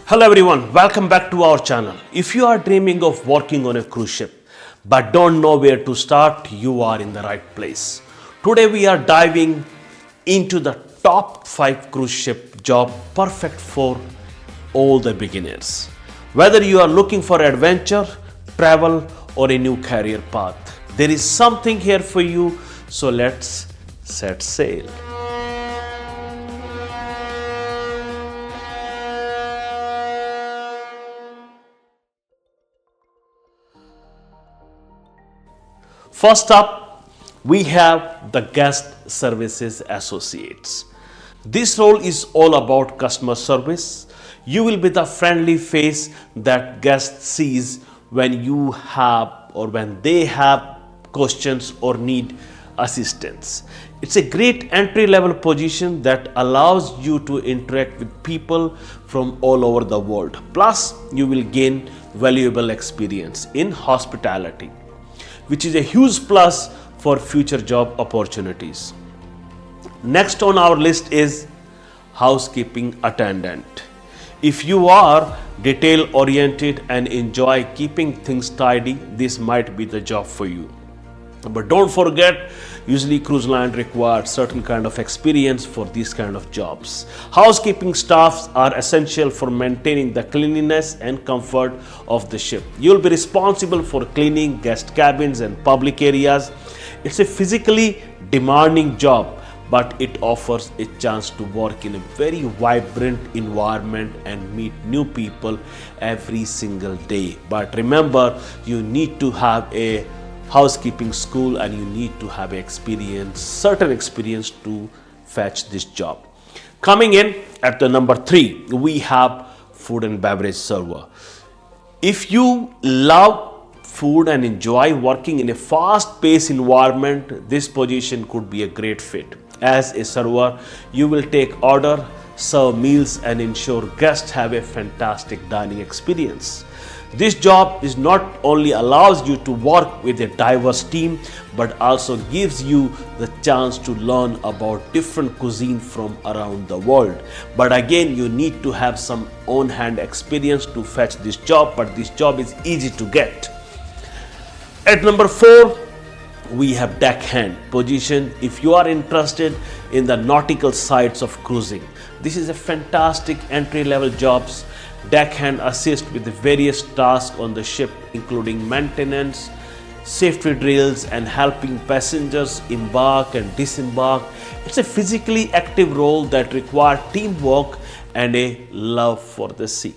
Hello everyone, welcome back to our channel. If you are dreaming of working on a cruise ship but don't know where to start, you are in the right place. Today we are diving into the top 5 cruise ship job perfect for all the beginners. Whether you are looking for adventure, travel or a new career path, there is something here for you, so let's set sail. First up, we have the Guest Services Associates. This role is all about customer service. You will be the friendly face that guest sees when you have or when they have questions or need assistance. It's a great entry level position that allows you to interact with people from all over the world. Plus, you will gain valuable experience in hospitality, which is a huge plus for future job opportunities. Next on our list is housekeeping attendant. If you are detail oriented and enjoy keeping things tidy, this might be the job for you. But don't forget, usually cruise line requires certain kind of experience for these kind of jobs. Housekeeping staffs are essential for maintaining the cleanliness and comfort of the ship. You'll be responsible for cleaning guest cabins and public areas. It's a physically demanding job, but it offers a chance to work in a very vibrant environment and meet new people every single day. But remember, you need to have a housekeeping school and you need to have certain experience to fetch this job. Coming in at the number 3, we have food and beverage server. If you love food and enjoy working in a fast-paced environment, this position could be a great fit. As a server, you will take order, serve meals and ensure guests have a fantastic dining experience. This job is not only allows you to work with a diverse team, but also gives you the chance to learn about different cuisine from around the world. But again, you need to have some on-hand experience to fetch this job, but this job is easy to get. At number 4, we have deckhand position. If you are interested in the nautical sides of cruising, this is a fantastic entry-level jobs. Deckhand assist with the various tasks on the ship, including maintenance, safety drills, and helping passengers embark and disembark. It's a physically active role that requires teamwork and a love for the sea.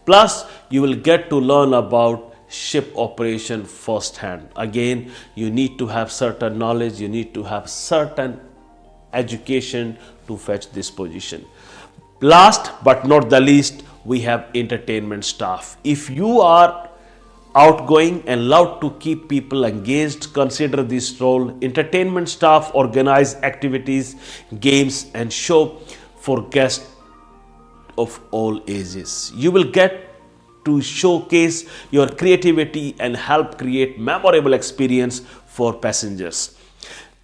Plus, you will get to learn about ship operation firsthand. Again, you need to have certain knowledge, you need to have certain education to fetch this position. Last but not the least, we have entertainment staff. If you are outgoing and love to keep people engaged, consider this role. Entertainment staff organize activities, games and show for guests of all ages. You will get to showcase your creativity and help create memorable experience for passengers.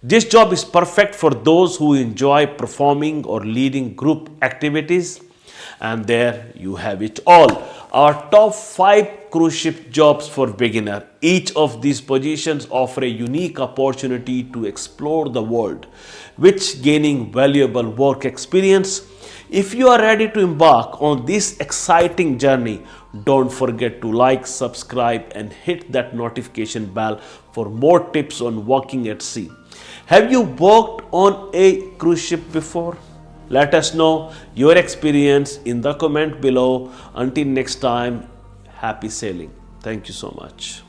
This job is perfect for those who enjoy performing or leading group activities. And there you have it all. Our top 5 cruise ship jobs for beginner. Each of these positions offer a unique opportunity to explore the world, which gaining valuable work experience. If you are ready to embark on this exciting journey, don't forget to like, subscribe and hit that notification bell for more tips on working at sea. Have you worked on a cruise ship before? Let us know your experience in the comment below. Until next time, happy sailing. Thank you so much.